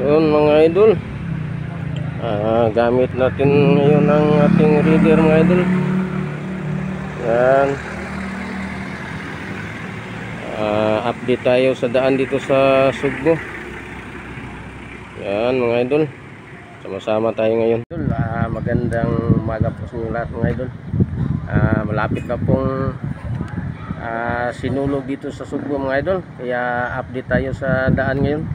Yun mga idol, gamit natin ngayon ang ating reader mga idol. Yan, update tayo sa daan dito sa Sugbo. Yan mga idol, sama-sama tayo ngayon. Magandang umaga po sa inyo lahat mga idol. Malapit na pong sinulog dito sa Sugbo mga idol, kaya update tayo sa daan ngayon.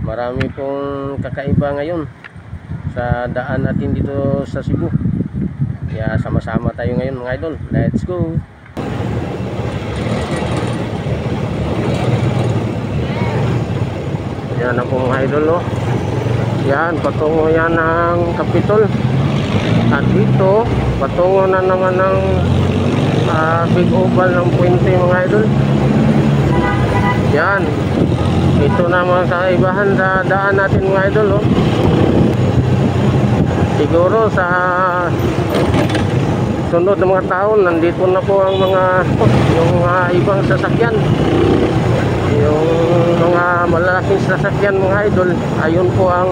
Marami pong kakaiba ngayon sa daan natin dito sa Cebu, kaya sama-sama tayo ngayon mga idol. Let's go! Yan na po mga idol, oh. Yan, patungo yan ng Capitol. At dito, patungo na naman ng big oval ng Puente mga idol. Yan, ito na mga kaibahan sa daan natin mga idol, oh. Siguro sa sunod ng mga taon, nandito na po ang yung ibang sasakyan, yung mga malalaking sasakyan mga idol. Ayun po ang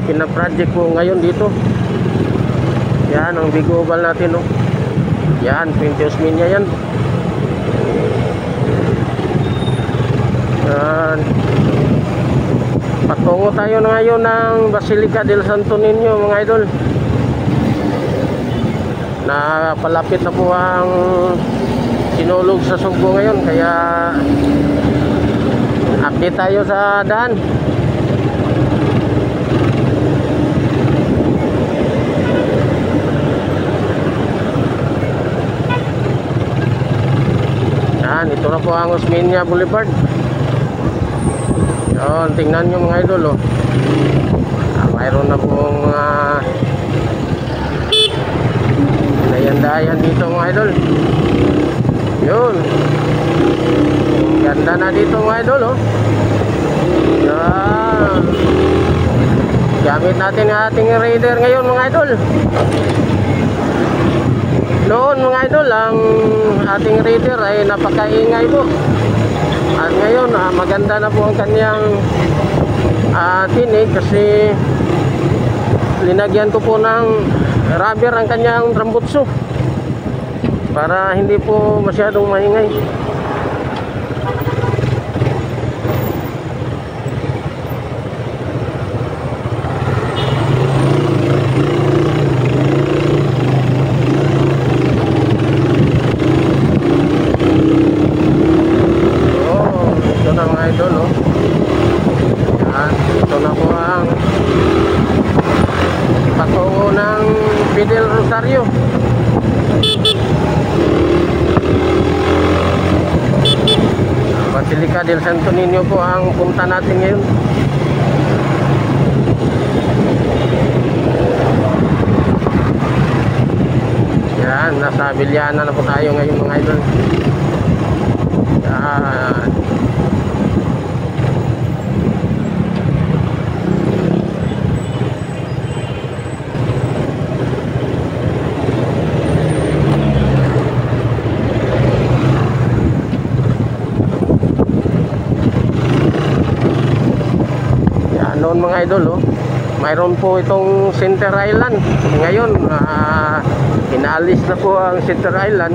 pinaproject po ngayon dito. Yan ang big oval natin, oh. Yan, Puente Osmeña yan. Yan, patungo tayo na ngayon ng Basilica del Santo Niño mga idol. Napalapit na po ang sinulog sa Sugbo ngayon, kaya update tayo sa daan. Yan, ito na po ang Osmeña Boulevard. Yun, tingnan nyo mga idol, oh. Mayroon na pong dayan-dayan dito mga idol. Yun, ganda na dito mga idol, oh. Yan, gamit natin ang ating reader ngayon mga idol. Noon mga idol, ang ating reader ay napakaingay po. At ngayon, maganda na po ang kanyang tinig, kasi linagyan ko po ng rubber ang kanyang rambutso para hindi po masyadong maingay. Patungo ng Fidel Rosario. Basilica del Santo Niño po ang punta natin ngayon. Yan, nasa Villana na po tayo ngayon mga idol. Yan. Noon mga idol, oh, mayroon po itong Center Island. Ngayon, inaalis na po ang Center Island.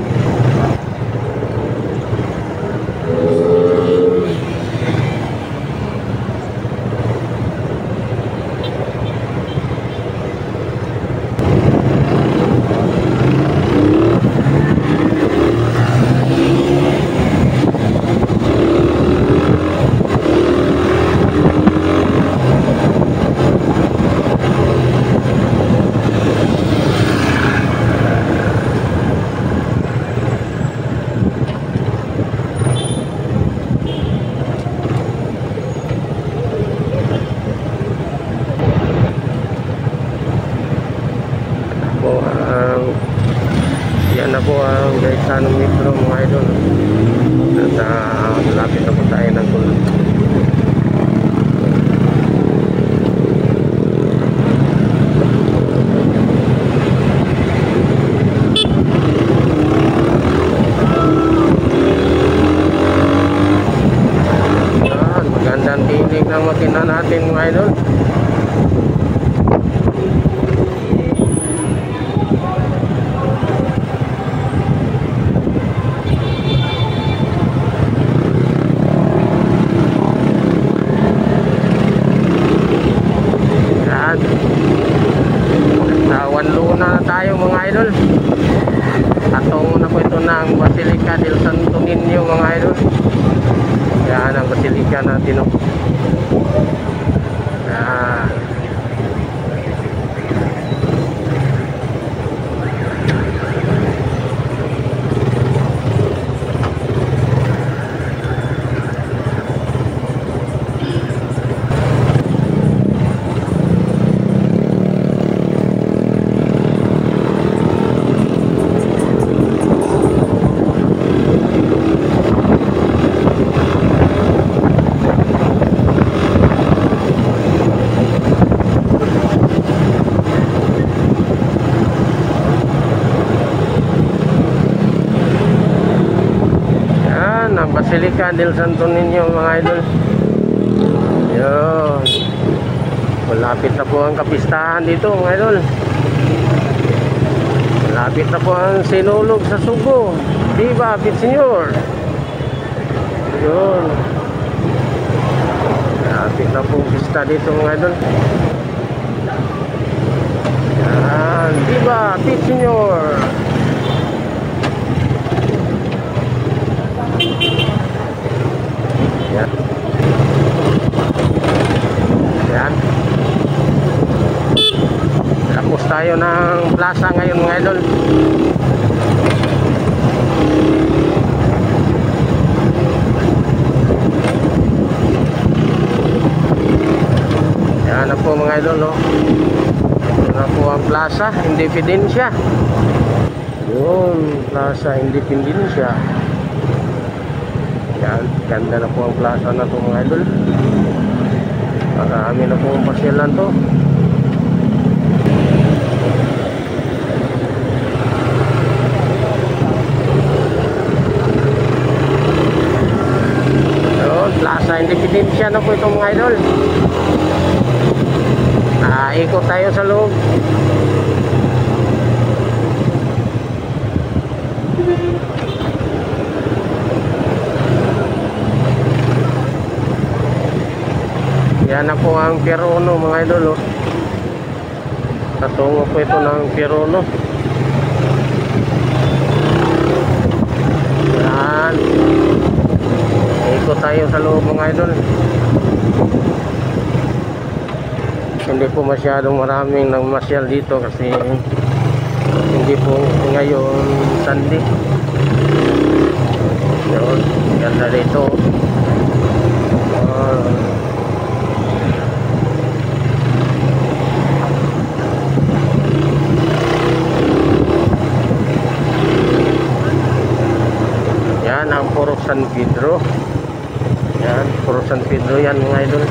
Yan na po ang Gaetano Metro mga idol. At malapit na po tayo ng tulog. Yan, magandang tinig ng makina natin mga idol. Yan. Sa Wanluna na tayo mga idol. Tatungo na po ito ng Basilica del Santo Niño mga idol. Yan ang Basilica natin, no? Yan. Ang Basilica del Santo Niño mga idol. Yun. Malapit na po ang kapistahan dito mga idol. Malapit na po ang sinulog sa Subo. Viva Pitsenyor. Yun. Malapit na po ang pista dito mga idol. Yan. Viva Pitsenyor. Yan. Yan. Tapos tayo ng plaza ngayon mga idol. Yan na po mga idol, no? Ito na po ang Plaza Independencia. Yun, Plaza Independencia. Yan, ganda na po ang plaza na ito mga idol. Marami na po ang pasyalan to. Yun, Plaza Independencia na po ito mga idol. Ikot tayo sa loob. Yan na po ang Pierono mga idol, oh. Tatungo po ito ng Pierono. Yan. Ikot tayo sa loob mga idol. Hindi po masyadong maraming nagmasyal dito kasi hindi po ngayon Sunday. Yun, ganda dito. Yan ang Foro San Pedro. Yan, Foro San Pedro yan mga idol.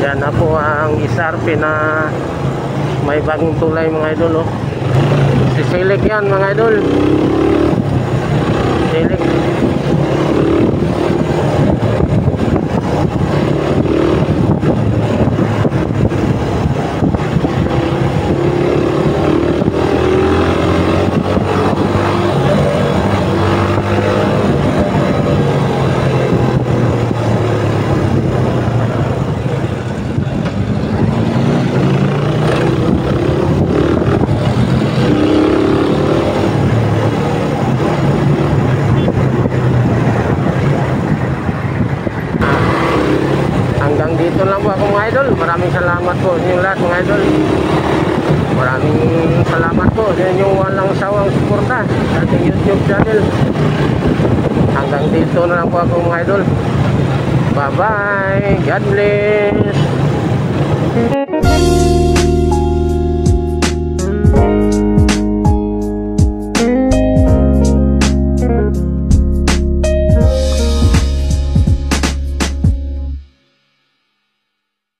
Yan na po ang Isarpe na may bagong tulay mga idol, oh. Sisilik yan mga idol. Silik. Dito lang po ako mga idol. Maraming salamat po sa inyong lahat mga idol. Maraming salamat po sa inyong walang sawang suporta sa ating YouTube channel. Hanggang dito na lang po ako mga idol. Bye bye. God bless.